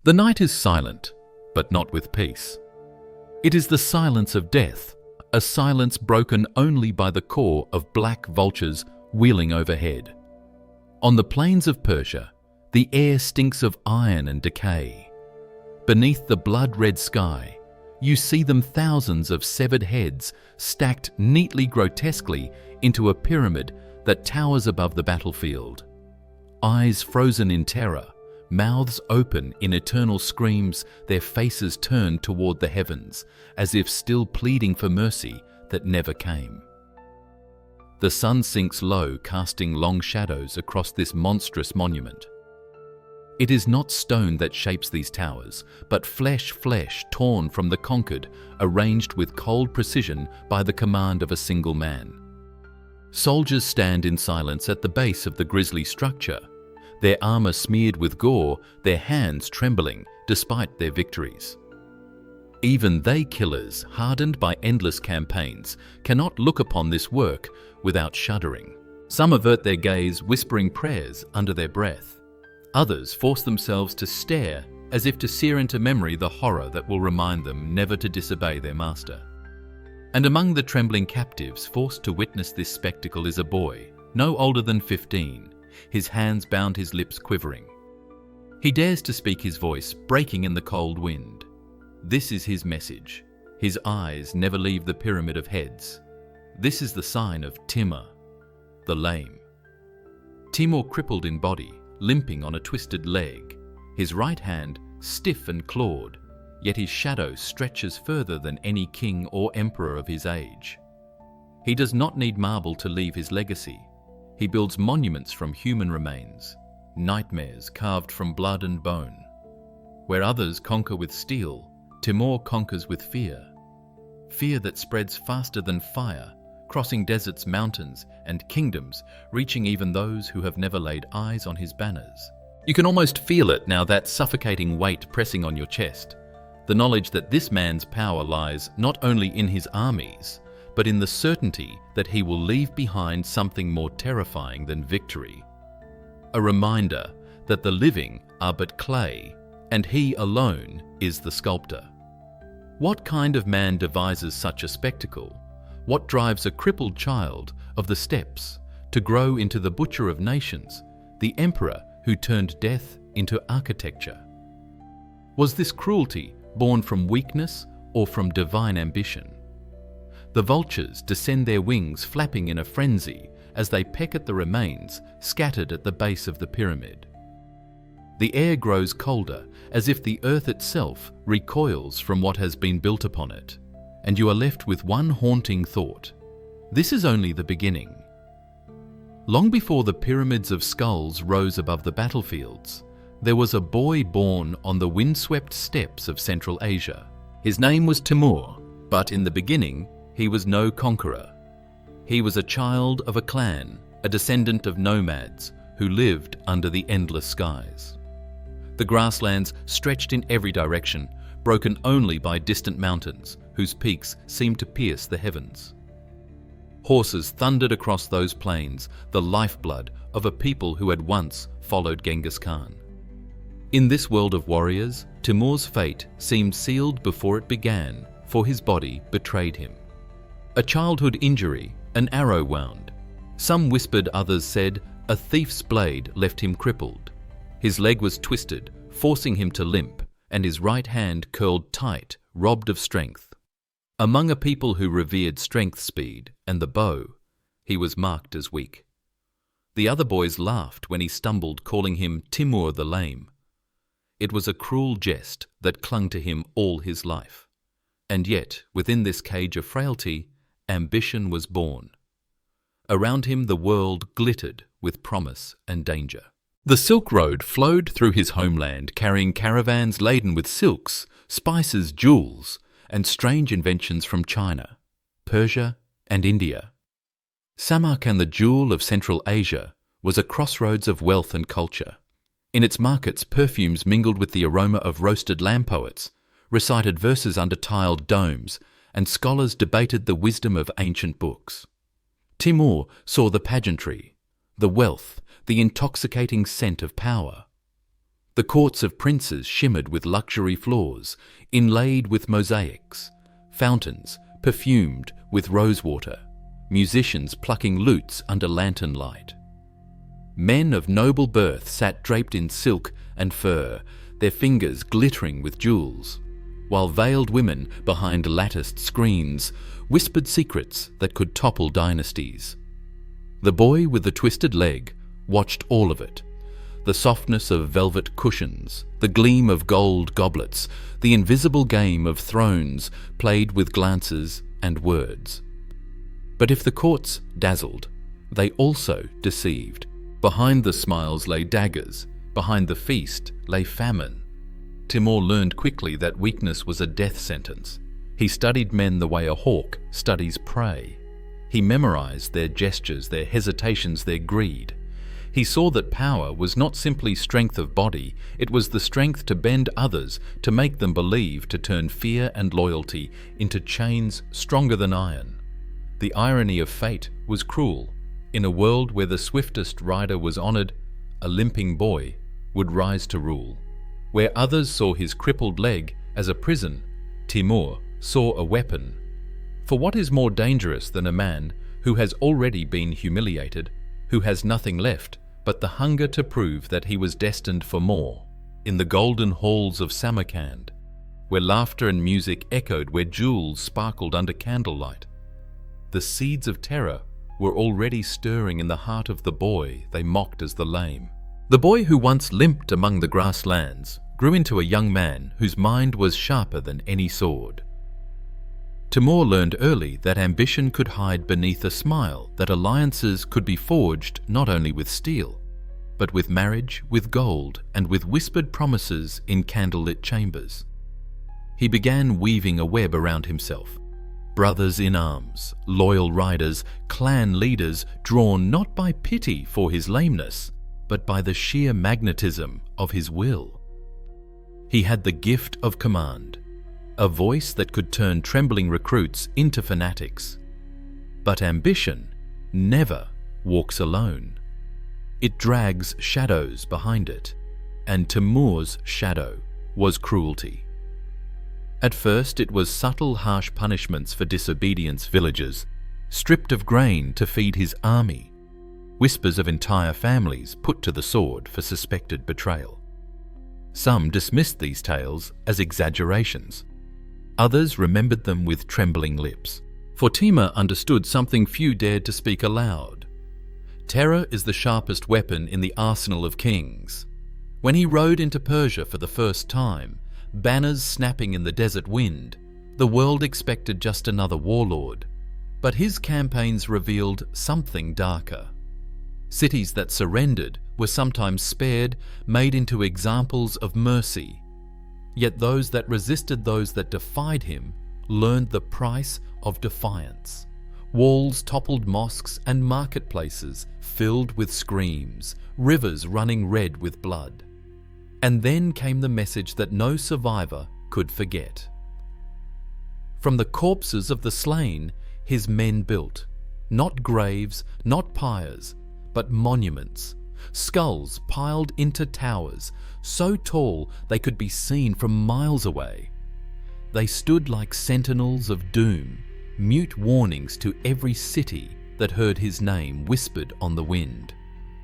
The night is silent, but not with peace. It is the silence of death, a silence broken only by the caw of black vultures wheeling overhead. On the plains of Persia, the air stinks of iron and decay. Beneath the blood-red sky, you see them, thousands of severed heads stacked neatly, grotesquely into a pyramid that towers above the battlefield. Eyes frozen in terror, mouths open in eternal screams, their faces turned toward the heavens, as if still pleading for mercy that never came. The sun sinks low, casting long shadows across this monstrous monument. It is not stone that shapes these towers, but flesh torn from the conquered, arranged with cold precision by the command of a single man. Soldiers stand in silence at the base of the grisly structure, their armor smeared with gore, their hands trembling despite their victories. Even they, killers hardened by endless campaigns, cannot look upon this work without shuddering. Some avert their gaze, whispering prayers under their breath. Others force themselves to stare as if to sear into memory the horror that will remind them never to disobey their master. And among the trembling captives forced to witness this spectacle is a boy, no older than 15, his hands bound, his lips quivering. He dares to speak, his voice breaking in the cold wind. This is his message. His eyes never leave the pyramid of heads. This is the sign of Timur the Lame. Timur, crippled in body, limping on a twisted leg, his right hand stiff and clawed, yet his shadow stretches further than any king or emperor of his age. He does not need marble to leave his legacy. He builds monuments from human remains, nightmares carved from blood and bone. Where others conquer with steel, Timur conquers with fear. Fear that spreads faster than fire, crossing deserts, mountains, and kingdoms, reaching even those who have never laid eyes on his banners. You can almost feel it now, that suffocating weight pressing on your chest. The knowledge that this man's power lies not only in his armies, but in the certainty that he will leave behind something more terrifying than victory. A reminder that the living are but clay, and he alone is the sculptor. What kind of man devises such a spectacle? What drives a crippled child of the steppes to grow into the butcher of nations, the emperor who turned death into architecture? Was this cruelty born from weakness or from divine ambition? The vultures descend their wings, flapping in a frenzy as they peck at the remains scattered at the base of the pyramid. The air grows colder, as if the earth itself recoils from what has been built upon it, and you are left with one haunting thought: this is only the beginning. Long before the pyramids of skulls rose above the battlefields, there was a boy born on the windswept steppes of Central Asia. His name was Timur, but in the beginning he was no conqueror. He was a child of a clan, a descendant of nomads who lived under the endless skies. The grasslands stretched in every direction, broken only by distant mountains whose peaks seemed to pierce the heavens. Horses thundered across those plains, the lifeblood of a people who had once followed Genghis Khan. In this world of warriors, Timur's fate seemed sealed before it began, for his body betrayed him. A childhood injury, an arrow wound. Some whispered, others said, a thief's blade left him crippled. His leg was twisted, forcing him to limp, and his right hand curled tight, robbed of strength. Among a people who revered strength, speed, and the bow, he was marked as weak. The other boys laughed when he stumbled, calling him Timur the Lame. It was a cruel jest that clung to him all his life. And yet, within this cage of frailty, ambition was born. Around him the world glittered with promise and danger. The Silk Road flowed through his homeland, carrying caravans laden with silks, spices, jewels, and strange inventions from China, Persia, and India. Samarkand, the jewel of Central Asia, was a crossroads of wealth and culture. In its markets, perfumes mingled with the aroma of roasted lamb. Poets recited verses under tiled domes, and scholars debated the wisdom of ancient books. Timur saw the pageantry, the wealth, the intoxicating scent of power. The courts of princes shimmered with luxury floors, inlaid with mosaics, fountains perfumed with rosewater, musicians plucking lutes under lantern light. Men of noble birth sat draped in silk and fur, their fingers glittering with jewels, while veiled women behind latticed screens whispered secrets that could topple dynasties. The boy with the twisted leg watched all of it. The softness of velvet cushions, the gleam of gold goblets, the invisible game of thrones played with glances and words. But if the courts dazzled, they also deceived. Behind the smiles lay daggers, behind the feast lay famine. Timur learned quickly that weakness was a death sentence. He studied men the way a hawk studies prey. He memorized their gestures, their hesitations, their greed. He saw that power was not simply strength of body, it was the strength to bend others, to make them believe, to turn fear and loyalty into chains stronger than iron. The irony of fate was cruel. In a world where the swiftest rider was honored, a limping boy would rise to rule. Where others saw his crippled leg as a prison, Timur saw a weapon. For what is more dangerous than a man who has already been humiliated, who has nothing left but the hunger to prove that he was destined for more? In the golden halls of Samarkand, where laughter and music echoed, where jewels sparkled under candlelight, the seeds of terror were already stirring in the heart of the boy they mocked as the lame. The boy who once limped among the grasslands grew into a young man whose mind was sharper than any sword. Timur learned early that ambition could hide beneath a smile, that alliances could be forged not only with steel, but with marriage, with gold, and with whispered promises in candlelit chambers. He began weaving a web around himself. Brothers in arms, loyal riders, clan leaders drawn not by pity for his lameness, but by the sheer magnetism of his will. He had the gift of command, a voice that could turn trembling recruits into fanatics. But ambition never walks alone. It drags shadows behind it, and Timur's shadow was cruelty. At first it was subtle, harsh punishments for disobedience villagers, stripped of grain to feed his army, whispers of entire families put to the sword for suspected betrayal. Some dismissed these tales as exaggerations. Others remembered them with trembling lips. For Timur understood something few dared to speak aloud. Terror is the sharpest weapon in the arsenal of kings. When he rode into Persia for the first time, banners snapping in the desert wind, the world expected just another warlord. But his campaigns revealed something darker. Cities that surrendered were sometimes spared, made into examples of mercy. Yet those that resisted those that defied him learned the price of defiance. Walls toppled mosques and marketplaces filled with screams, rivers running red with blood. And then came the message that no survivor could forget. From the corpses of the slain, his men built, not graves, not pyres, but monuments, skulls piled into towers, so tall they could be seen from miles away. They stood like sentinels of doom, mute warnings to every city that heard his name whispered on the wind.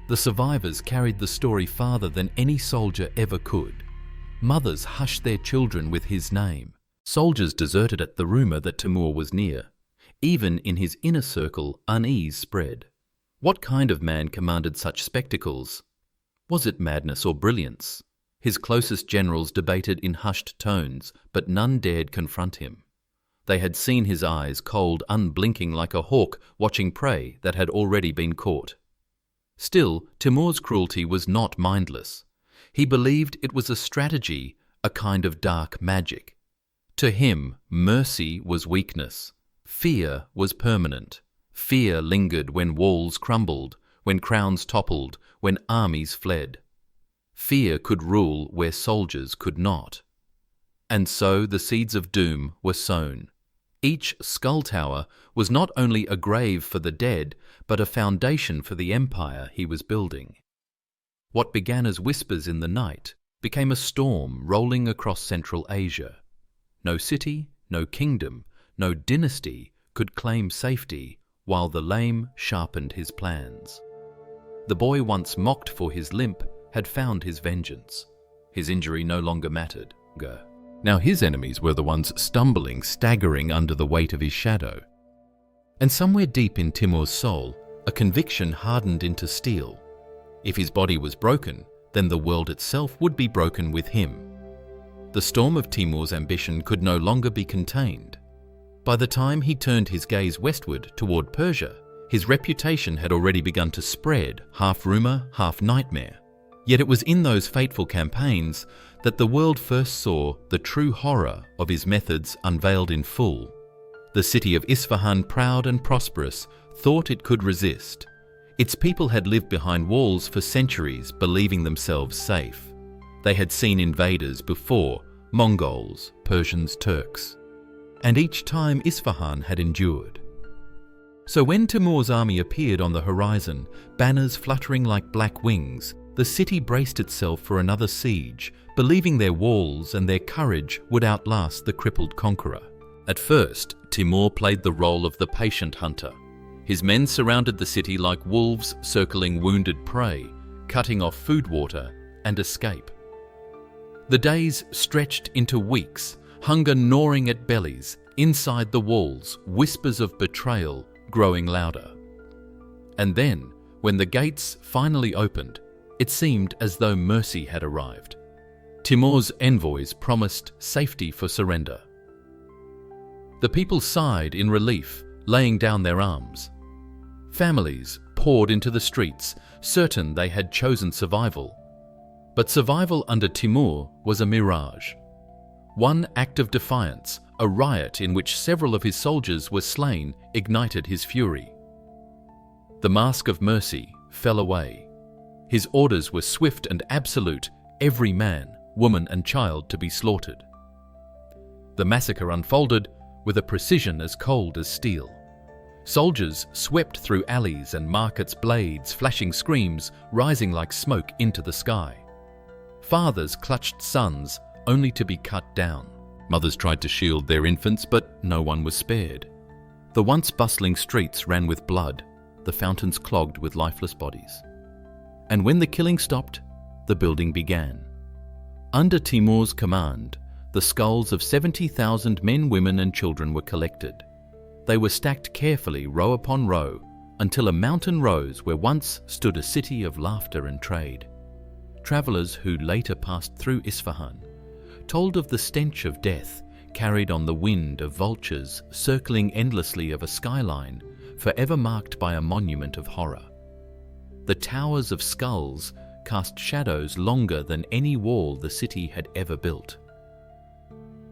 The survivors carried the story farther than any soldier ever could. Mothers hushed their children with his name. Soldiers deserted at the rumor that Timur was near. Even in his inner circle, unease spread. What kind of man commanded such spectacles? Was it madness or brilliance? His closest generals debated in hushed tones, but none dared confront him. They had seen his eyes, cold, unblinking like a hawk watching prey that had already been caught. Still, Timur's cruelty was not mindless. He believed it was a strategy, a kind of dark magic. To him, mercy was weakness. Fear was permanent. Fear lingered when walls crumbled, when crowns toppled, when armies fled. Fear could rule where soldiers could not. And so the seeds of doom were sown. Each skull tower was not only a grave for the dead, but a foundation for the empire he was building. What began as whispers in the night became a storm rolling across Central Asia. No city, no kingdom, no dynasty could claim safety while the Lame sharpened his plans. The boy once mocked for his limp had found his vengeance. His injury no longer mattered. Now his enemies were the ones stumbling, staggering under the weight of his shadow. And somewhere deep in Timur's soul, a conviction hardened into steel. If his body was broken, then the world itself would be broken with him. The storm of Timur's ambition could no longer be contained. By the time he turned his gaze westward toward Persia, his reputation had already begun to spread, half rumor, half nightmare. Yet it was in those fateful campaigns that the world first saw the true horror of his methods unveiled in full. The city of Isfahan, proud and prosperous, thought it could resist. Its people had lived behind walls for centuries, believing themselves safe. They had seen invaders before, Mongols, Persians, Turks. And each time Isfahan had endured. So when Timur's army appeared on the horizon, banners fluttering like black wings, the city braced itself for another siege, believing their walls and their courage would outlast the crippled conqueror. At first, Timur played the role of the patient hunter. His men surrounded the city like wolves circling wounded prey, cutting off food, water, and escape. The days stretched into weeks, hunger gnawing at bellies, inside the walls, whispers of betrayal growing louder. And then, when the gates finally opened, it seemed as though mercy had arrived. Timur's envoys promised safety for surrender. The people sighed in relief, laying down their arms. Families poured into the streets, certain they had chosen survival. But survival under Timur was a mirage. One act of defiance, a riot in which several of his soldiers were slain, ignited his fury. The mask of mercy fell away. His orders were swift and absolute, every man, woman and child to be slaughtered. The massacre unfolded with a precision as cold as steel. Soldiers swept through alleys and markets, blades, flashing screams, rising like smoke into the sky. Fathers clutched sons, only to be cut down. Mothers tried to shield their infants, but no one was spared. The once bustling streets ran with blood, the fountains clogged with lifeless bodies. And when the killing stopped, the building began. Under Timur's command, the skulls of 70,000 men, women and children were collected. They were stacked carefully, row upon row, until a mountain rose where once stood a city of laughter and trade. Travelers who later passed through Isfahan told of the stench of death carried on the wind of vultures circling endlessly of a skyline forever marked by a monument of horror. The towers of skulls cast shadows longer than any wall the city had ever built.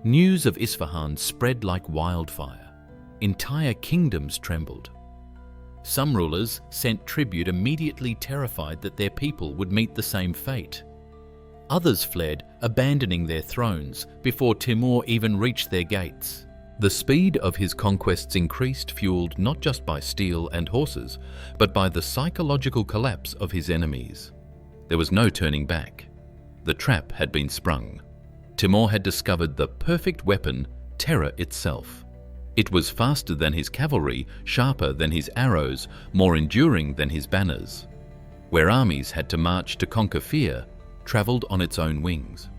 News of Isfahan spread like wildfire. Entire kingdoms trembled. Some rulers sent tribute immediately terrified that their people would meet the same fate. Others fled, abandoning their thrones before Timur even reached their gates. The speed of his conquests increased, fueled not just by steel and horses, but by the psychological collapse of his enemies. There was no turning back. The trap had been sprung. Timur had discovered the perfect weapon, terror itself. It was faster than his cavalry, sharper than his arrows, more enduring than his banners. Where armies had to march to conquer fear, travelled on its own wings.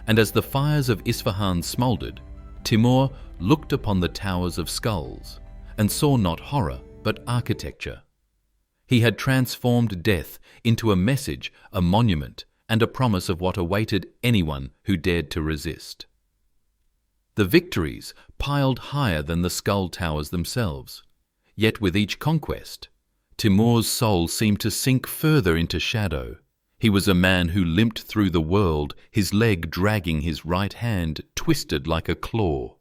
And as the fires of Isfahan smouldered, Timur looked upon the towers of skulls and saw not horror but architecture. He had transformed death into a message, a monument, and a promise of what awaited anyone who dared to resist. The victories piled higher than the skull towers themselves. Yet with each conquest, Timur's soul seemed to sink further into shadow. He was a man who limped through the world, his leg dragging his right hand twisted like a claw.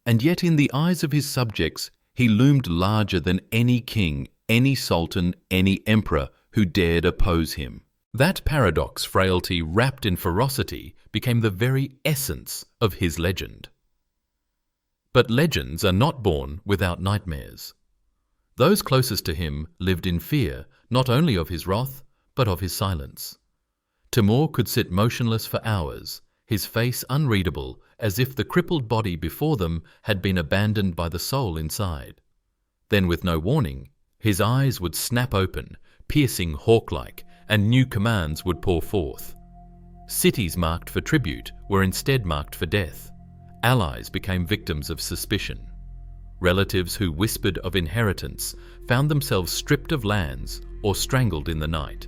And yet in the eyes of his subjects, he loomed larger than any king, any sultan, any emperor who dared oppose him. That paradox, frailty wrapped in ferocity, became the very essence of his legend. But legends are not born without nightmares. Those closest to him lived in fear, not only of his wrath, but of his silence. Timur could sit motionless for hours, his face unreadable, as if the crippled body before them had been abandoned by the soul inside. Then, with no warning, his eyes would snap open, piercing hawk-like, and new commands would pour forth. Cities marked for tribute were instead marked for death. Allies became victims of suspicion. Relatives who whispered of inheritance found themselves stripped of lands or strangled in the night.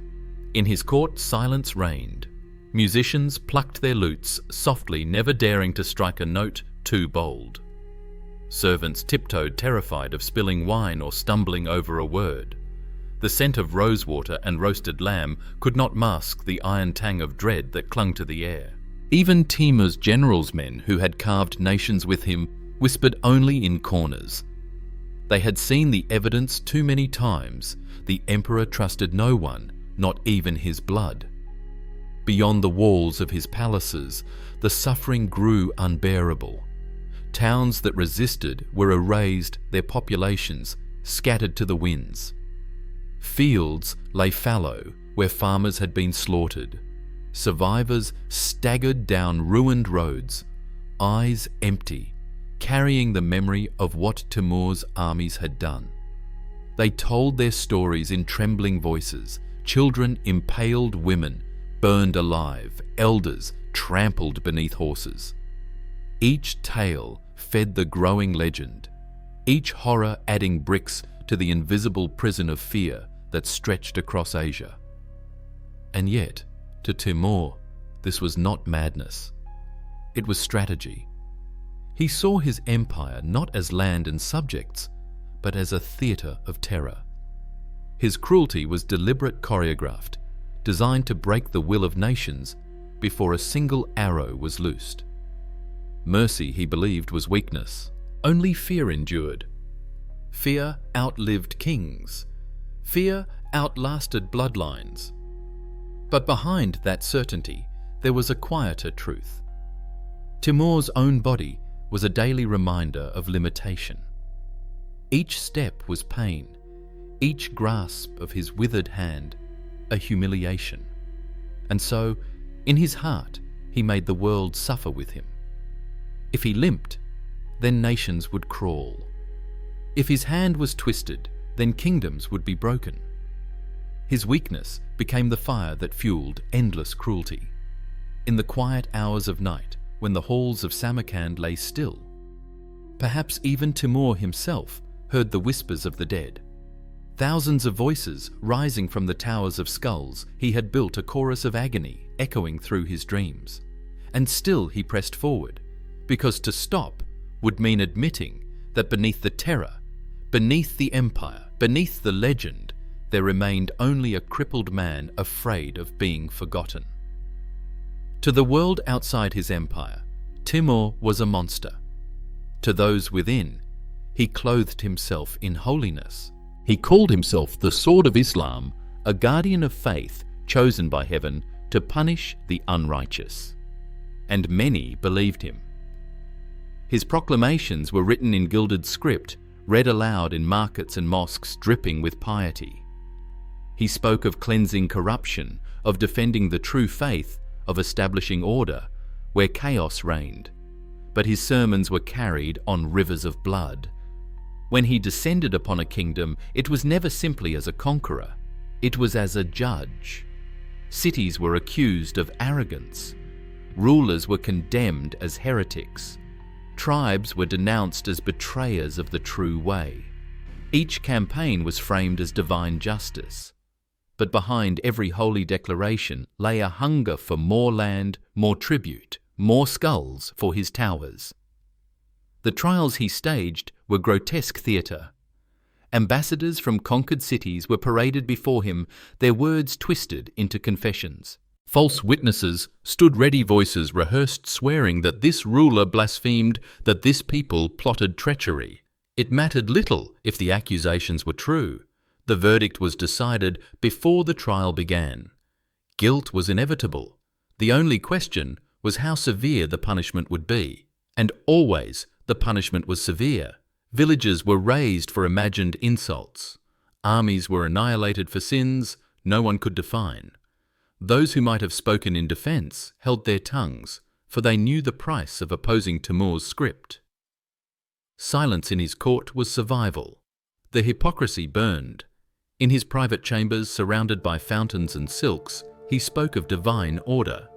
In his court, silence reigned. Musicians plucked their lutes softly, never daring to strike a note too bold. Servants tiptoed, terrified of spilling wine or stumbling over a word. The scent of rosewater and roasted lamb could not mask the iron tang of dread that clung to the air. Even Timur's general's men, who had carved nations with him, whispered only in corners. They had seen the evidence too many times. The emperor trusted no one, not even his blood. Beyond the walls of his palaces, the suffering grew unbearable. Towns that resisted were erased, their populations scattered to the winds. Fields lay fallow where farmers had been slaughtered. Survivors staggered down ruined roads, eyes empty, carrying the memory of what Timur's armies had done. They told their stories in trembling voices. Children impaled, women burned alive, elders trampled beneath horses. Each tale fed the growing legend, each horror adding bricks to the invisible prison of fear that stretched across Asia. And yet, to Timur, this was not madness. It was strategy. He saw his empire not as land and subjects, but as a theatre of terror. His cruelty was deliberate, choreographed, designed to break the will of nations before a single arrow was loosed. Mercy, he believed, was weakness. Only fear endured. Fear outlived kings. Fear outlasted bloodlines. But behind that certainty, there was a quieter truth. Timur's own body was a daily reminder of limitation. Each step was pain, each grasp of his withered hand a humiliation. And so, in his heart, he made the world suffer with him. If he limped, then nations would crawl. If his hand was twisted, then kingdoms would be broken. His weakness became the fire that fueled endless cruelty. In the quiet hours of night, when the halls of Samarkand lay still, perhaps even Timur himself heard the whispers of the dead. Thousands of voices rising from the towers of skulls, he had built a chorus of agony echoing through his dreams. And still he pressed forward, because to stop would mean admitting that beneath the terror, beneath the empire, beneath the legend, there remained only a crippled man afraid of being forgotten. To the world outside his empire, Timur was a monster. To those within, he clothed himself in holiness. He called himself the Sword of Islam, a guardian of faith chosen by heaven to punish the unrighteous. And many believed him. His proclamations were written in gilded script, read aloud in markets and mosques dripping with piety. He spoke of cleansing corruption, of defending the true faith, of establishing order where chaos reigned. But his sermons were carried on rivers of blood. When he descended upon a kingdom, it was never simply as a conqueror. It was as a judge. Cities were accused of arrogance. Rulers were condemned as heretics. Tribes were denounced as betrayers of the true way. Each campaign was framed as divine justice. But behind every holy declaration lay a hunger for more land, more tribute, more skulls for his towers. The trials he staged were grotesque theatre. Ambassadors from conquered cities were paraded before him, their words twisted into confessions. False witnesses stood ready, voices rehearsed swearing that this ruler blasphemed, that this people plotted treachery. It mattered little if the accusations were true. The verdict was decided before the trial began. Guilt was inevitable. The only question was how severe the punishment would be. And always the punishment was severe. Villages were razed for imagined insults. Armies were annihilated for sins no one could define. Those who might have spoken in defense held their tongues, for they knew the price of opposing Timur's script. Silence in his court was survival. The hypocrisy burned. In his private chambers, surrounded by fountains and silks, he spoke of divine order.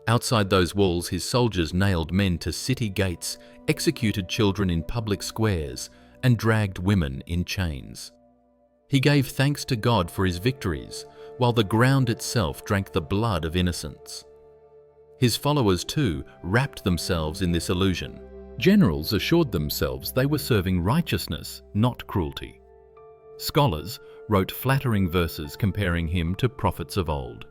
Outside those walls, his soldiers nailed men to city gates, executed children in public squares, and dragged women in chains. He gave thanks to God for his victories, while the ground itself drank the blood of innocents. His followers, too, wrapped themselves in this illusion. Generals assured themselves they were serving righteousness, not cruelty. Scholars wrote flattering verses comparing him to prophets of old.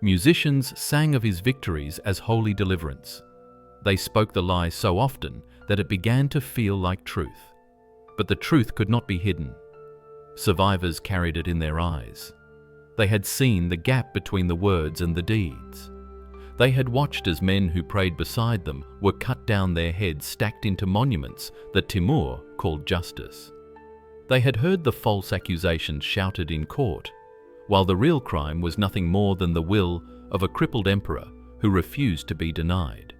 Musicians sang of his victories as holy deliverance. They spoke the lie so often that it began to feel like truth. But the truth could not be hidden. Survivors carried it in their eyes. They had seen the gap between the words and the deeds. They had watched as men who prayed beside them were cut down, their heads stacked into monuments that Timur called justice. They had heard the false accusations shouted in court, while the real crime was nothing more than the will of a crippled emperor who refused to be denied.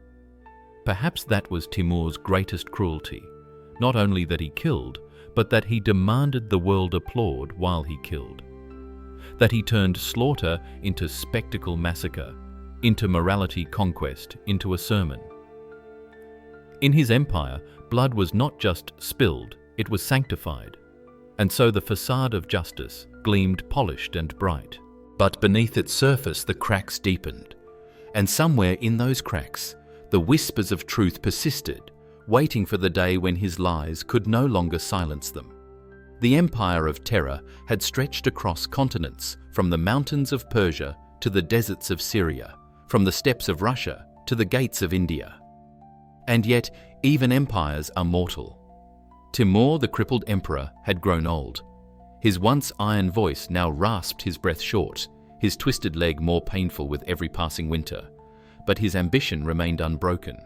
Perhaps that was Timur's greatest cruelty, not only that he killed, but that he demanded the world applaud while he killed. That he turned slaughter into spectacle massacre, into morality conquest, into a sermon. In his empire, blood was not just spilled, it was sanctified, and so the facade of justice gleamed polished and bright. But beneath its surface the cracks deepened, and somewhere in those cracks the whispers of truth persisted, waiting for the day when his lies could no longer silence them. The empire of terror had stretched across continents, from the mountains of Persia to the deserts of Syria, from the steppes of Russia to the gates of India. And yet, even empires are mortal. Timur, the crippled emperor, had grown old. His once iron voice now rasped his breath short, his twisted leg more painful with every passing winter. But his ambition remained unbroken.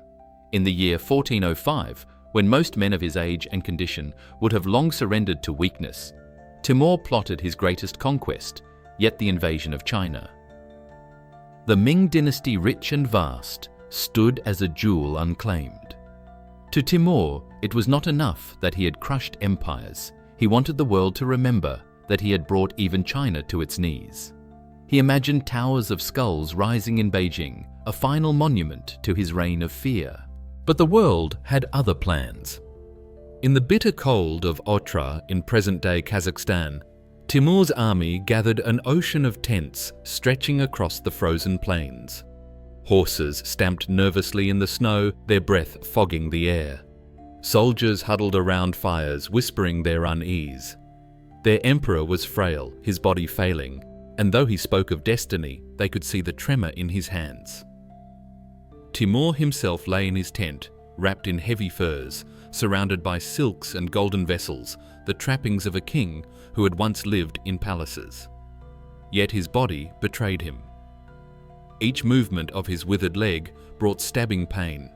In the year 1405, when most men of his age and condition would have long surrendered to weakness, Timur plotted his greatest conquest, yet the invasion of China. The Ming dynasty, rich and vast, stood as a jewel unclaimed. To Timur, it was not enough that he had crushed empires. He wanted the world to remember that he had brought even China to its knees. He imagined towers of skulls rising in Beijing, a final monument to his reign of fear. But the world had other plans. In the bitter cold of Otra in present-day Kazakhstan, Timur's army gathered an ocean of tents stretching across the frozen plains. Horses stamped nervously in the snow, their breath fogging the air. Soldiers huddled around fires, whispering their unease. Their emperor was frail, his body failing, and though he spoke of destiny, they could see the tremor in his hands. Timur himself lay in his tent, wrapped in heavy furs, surrounded by silks and golden vessels, the trappings of a king who had once lived in palaces. Yet his body betrayed him. Each movement of his withered leg brought stabbing pain.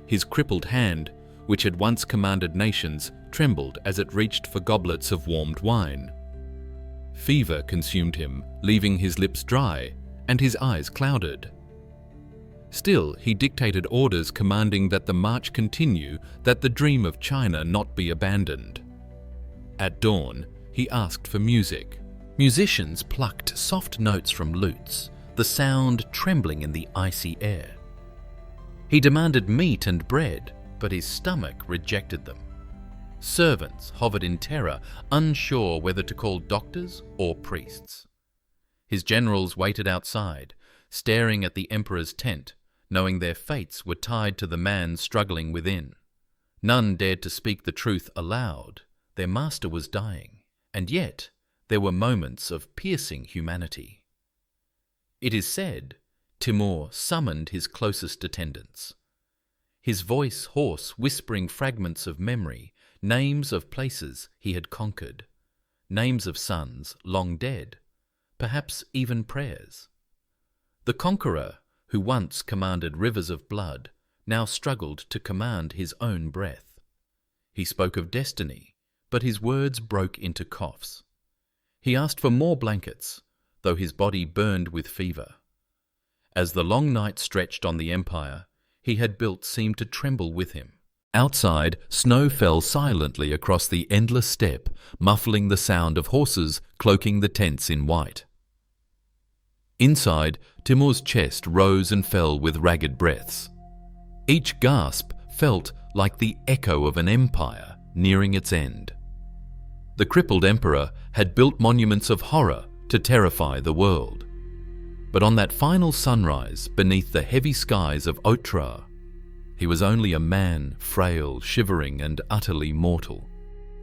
His crippled hand, which had once commanded nations, trembled as it reached for goblets of warmed wine. Fever consumed him, leaving his lips dry and his eyes clouded. Still, he dictated orders commanding that the march continue, that the dream of China not be abandoned. At dawn, he asked for music. Musicians plucked soft notes from lutes, the sound trembling in the icy air. He demanded meat and bread, but his stomach rejected them. Servants hovered in terror, unsure whether to call doctors or priests. His generals waited outside, staring at the emperor's tent, knowing their fates were tied to the man struggling within. None dared to speak the truth aloud. Their master was dying, and yet there were moments of piercing humanity. It is said Timur summoned his closest attendants. His voice hoarse, whispering fragments of memory, names of places he had conquered, names of sons long dead, perhaps even prayers. The conqueror, who once commanded rivers of blood, now struggled to command his own breath. He spoke of destiny, but his words broke into coughs. He asked for more blankets, though his body burned with fever. As the long night stretched on the empire he had built seemed to tremble with him. Outside, snow fell silently across the endless steppe, muffling the sound of horses cloaking the tents in white. Inside, Timur's chest rose and fell with ragged breaths. Each gasp felt like the echo of an empire nearing its end. The crippled emperor had built monuments of horror to terrify the world. But on that final sunrise beneath the heavy skies of Otrar, he was only a man, frail, shivering, and utterly mortal.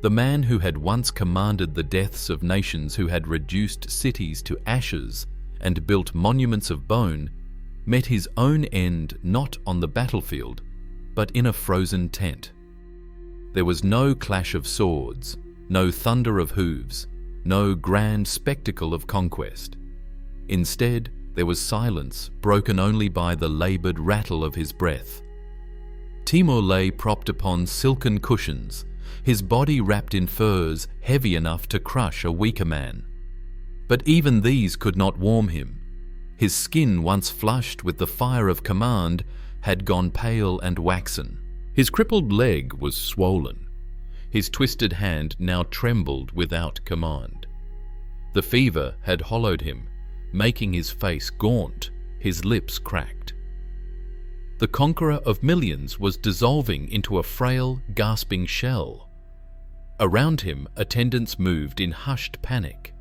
The man who had once commanded the deaths of nations, who had reduced cities to ashes and built monuments of bone, met his own end not on the battlefield, but in a frozen tent. There was no clash of swords, no thunder of hooves, no grand spectacle of conquest. Instead, there was silence, broken only by the laboured rattle of his breath. Timur lay propped upon silken cushions, his body wrapped in furs heavy enough to crush a weaker man. But even these could not warm him. His skin, once flushed with the fire of command, had gone pale and waxen. His crippled leg was swollen. His twisted hand now trembled without command. The fever had hollowed him, making his face gaunt, his lips cracked. The conqueror of millions was dissolving into a frail, gasping shell. Around him, attendants moved in hushed panic.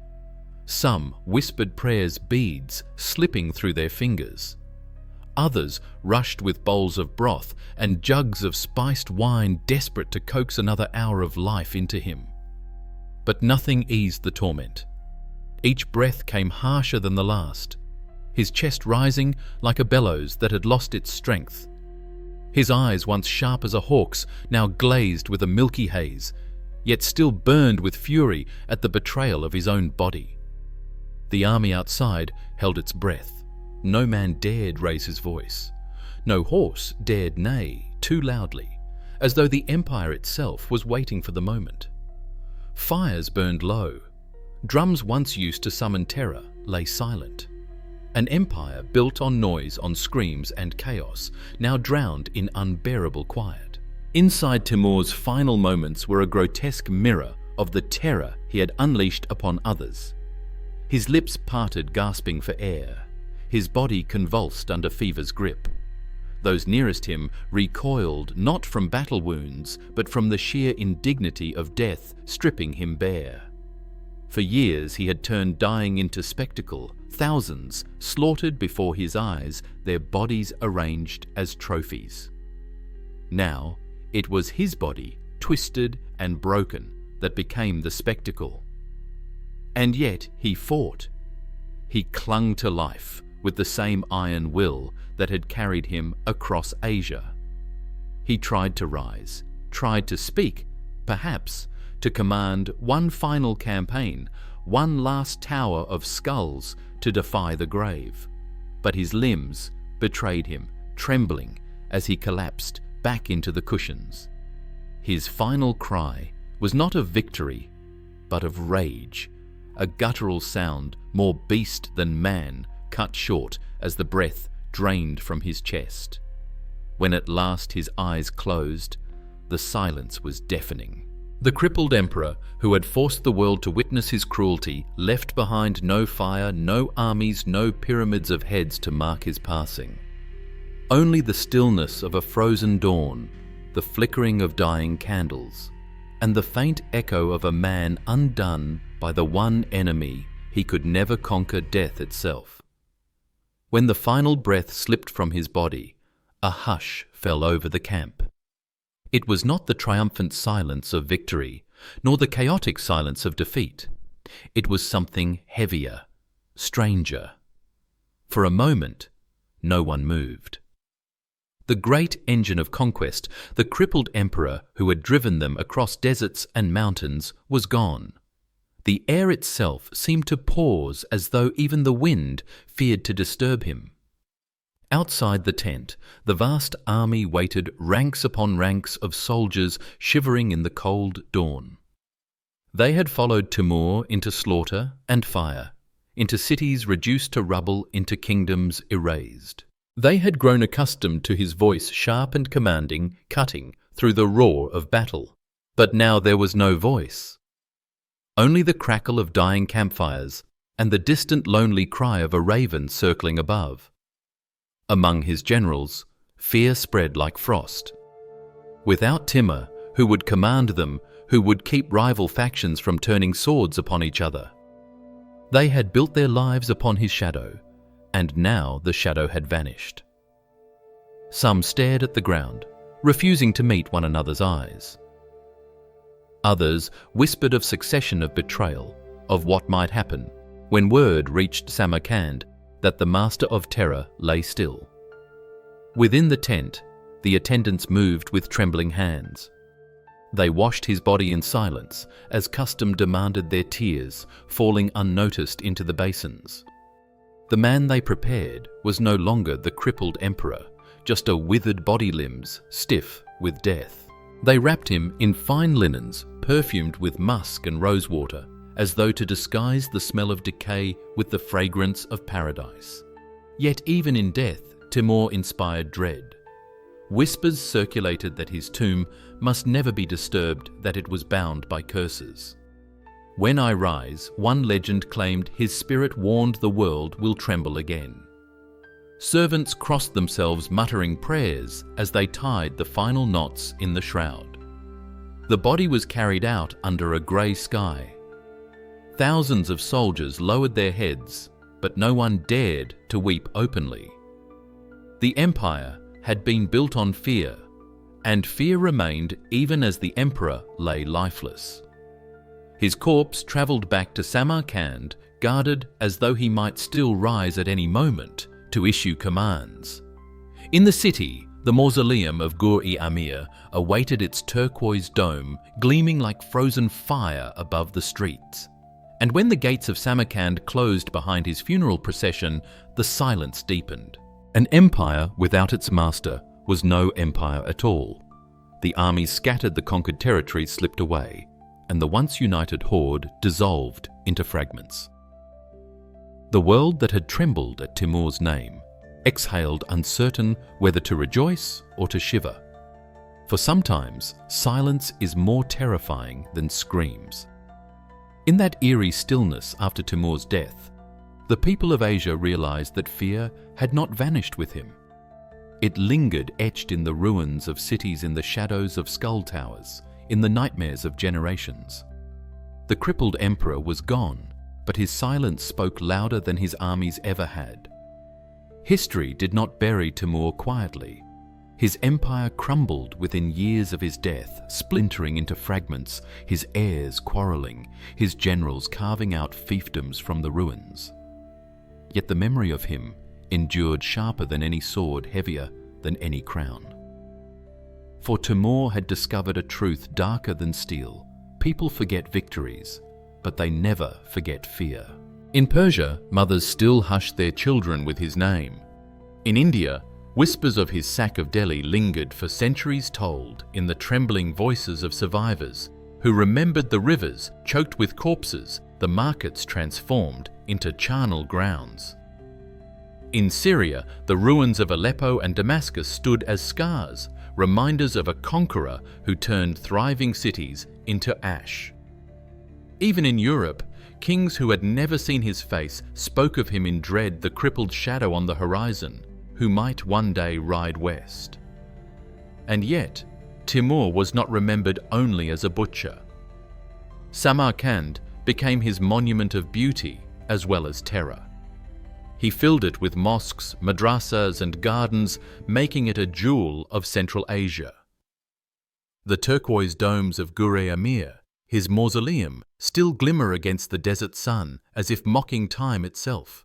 Some whispered prayers, beads slipping through their fingers. Others rushed with bowls of broth and jugs of spiced wine, desperate to coax another hour of life into him. But nothing eased the torment. Each breath came harsher than the last, his chest rising like a bellows that had lost its strength. His eyes, once sharp as a hawk's, now glazed with a milky haze, yet still burned with fury at the betrayal of his own body. The army outside held its breath. No man dared raise his voice. No horse dared neigh too loudly, as though the empire itself was waiting for the moment. Fires burned low. Drums once used to summon terror lay silent. An empire built on noise, on screams and chaos, now drowned in unbearable quiet. Inside Timur's final moments were a grotesque mirror of the terror he had unleashed upon others. His lips parted, gasping for air. His body convulsed under fever's grip. Those nearest him recoiled not from battle wounds, but from the sheer indignity of death stripping him bare. For years he had turned dying into spectacle, thousands slaughtered before his eyes, their bodies arranged as trophies. Now it was his body, twisted and broken, that became the spectacle. And yet he fought. He clung to life with the same iron will that had carried him across Asia. He tried to rise, tried to speak, perhaps to command one final campaign, one last tower of skulls to defy the grave. But his limbs betrayed him, trembling as he collapsed back into the cushions. His final cry was not of victory, but of rage, a guttural sound more beast than man, cut short as the breath drained from his chest. When at last his eyes closed, the silence was deafening. The crippled emperor, who had forced the world to witness his cruelty, left behind no fire, no armies, no pyramids of heads to mark his passing. Only the stillness of a frozen dawn, the flickering of dying candles, and the faint echo of a man undone by the one enemy he could never conquer, death itself. When the final breath slipped from his body, a hush fell over the camp. It was not the triumphant silence of victory, nor the chaotic silence of defeat. It was something heavier, stranger. For a moment, no one moved. The great engine of conquest, the crippled emperor who had driven them across deserts and mountains, was gone. The air itself seemed to pause, as though even the wind feared to disturb him. Outside the tent, the vast army waited, ranks upon ranks of soldiers shivering in the cold dawn. They had followed Timur into slaughter and fire, into cities reduced to rubble, into kingdoms erased. They had grown accustomed to his voice, sharp and commanding, cutting through the roar of battle. But now there was no voice. Only the crackle of dying campfires and the distant lonely cry of a raven circling above. Among his generals, fear spread like frost. Without Timur, who would command them, who would keep rival factions from turning swords upon each other. They had built their lives upon his shadow, and now the shadow had vanished. Some stared at the ground, refusing to meet one another's eyes. Others whispered of succession of betrayal, of what might happen, when word reached Samarkand that the master of terror lay still. Within the tent, the attendants moved with trembling hands. They washed his body in silence, as custom demanded, their tears falling unnoticed into the basins. The man they prepared was no longer the crippled emperor, just a withered body, limbs stiff with death. They wrapped him in fine linens, perfumed with musk and rosewater, as though to disguise the smell of decay with the fragrance of paradise. Yet even in death, Timur inspired dread. Whispers circulated that his tomb must never be disturbed, that it was bound by curses. When I rise, one legend claimed, his spirit warned the world will tremble again. Servants crossed themselves muttering prayers as they tied the final knots in the shroud. The body was carried out under a grey sky. Thousands of soldiers lowered their heads, but no one dared to weep openly. The empire had been built on fear, and fear remained even as the emperor lay lifeless. His corpse travelled back to Samarkand, guarded as though he might still rise at any moment to issue commands. In the city, the mausoleum of Gur-e-Amir awaited its turquoise dome, gleaming like frozen fire above the streets. And when the gates of Samarkand closed behind his funeral procession, the silence deepened. An empire without its master was no empire at all. The armies scattered, the conquered territories slipped away, and the once united horde dissolved into fragments. The world that had trembled at Timur's name exhaled, uncertain whether to rejoice or to shiver. For sometimes silence is more terrifying than screams. In that eerie stillness after Timur's death, the people of Asia realized that fear had not vanished with him. It lingered, etched in the ruins of cities, in the shadows of skull towers, in the nightmares of generations. The crippled emperor was gone, but his silence spoke louder than his armies ever had. History did not bury Timur quietly. His empire crumbled within years of his death, splintering into fragments, his heirs quarreling, his generals carving out fiefdoms from the ruins. Yet the memory of him endured, sharper than any sword, heavier than any crown. For Timur had discovered a truth darker than steel. People forget victories, but they never forget fear. In Persia, mothers still hushed their children with his name. In India, whispers of his sack of Delhi lingered for centuries, told in the trembling voices of survivors who remembered the rivers choked with corpses, the markets transformed into charnel grounds. In Syria, the ruins of Aleppo and Damascus stood as scars, reminders of a conqueror who turned thriving cities into ash. Even in Europe, kings who had never seen his face spoke of him in dread, the crippled shadow on the horizon, who might one day ride west. And yet, Timur was not remembered only as a butcher. Samarkand became his monument of beauty as well as terror. He filled it with mosques, madrasas, and gardens, making it a jewel of Central Asia. The turquoise domes of Gur-e-Amir, his mausoleum, still glimmer against the desert sun, as if mocking time itself.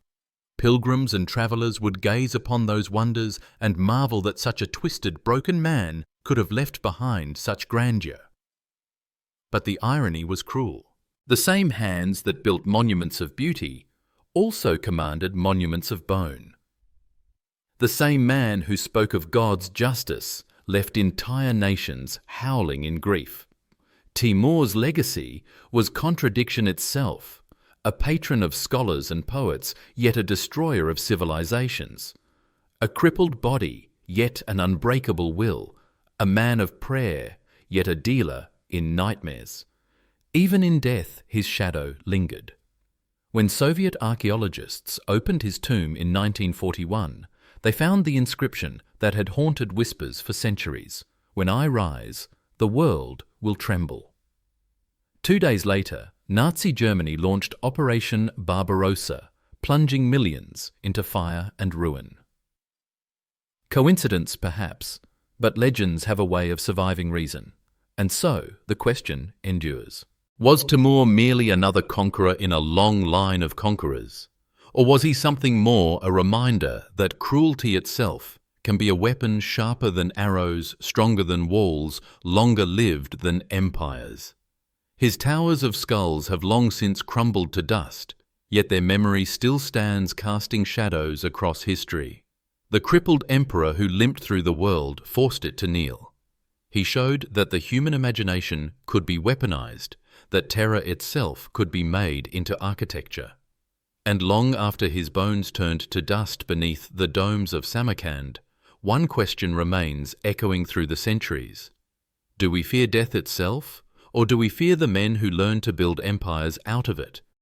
Pilgrims and travellers would gaze upon those wonders and marvel that such a twisted, broken man could have left behind such grandeur. But the irony was cruel. The same hands that built monuments of beauty also commanded monuments of bone. The same man who spoke of God's justice left entire nations howling in grief. Timur's legacy was contradiction itself, a patron of scholars and poets, yet a destroyer of civilizations, a crippled body, yet an unbreakable will, a man of prayer, yet a dealer in nightmares. Even in death, his shadow lingered. When Soviet archaeologists opened his tomb in 1941, they found the inscription that had haunted whispers for centuries: "When I rise, the world will tremble." 2 days later, Nazi Germany launched Operation Barbarossa, plunging millions into fire and ruin. Coincidence, perhaps, but legends have a way of surviving reason, and so the question endures. Was Timur merely another conqueror in a long line of conquerors? Or was he something more, a reminder that cruelty itself can be a weapon sharper than arrows, stronger than walls, longer lived than empires? His towers of skulls have long since crumbled to dust, yet their memory still stands casting shadows across history. The crippled emperor who limped through the world forced it to kneel. He showed that the human imagination could be weaponized, that terror itself could be made into architecture. And long after his bones turned to dust beneath the domes of Samarkand, one question remains echoing through the centuries. Do we fear death itself, or do we fear the men who learned to build empires out of it,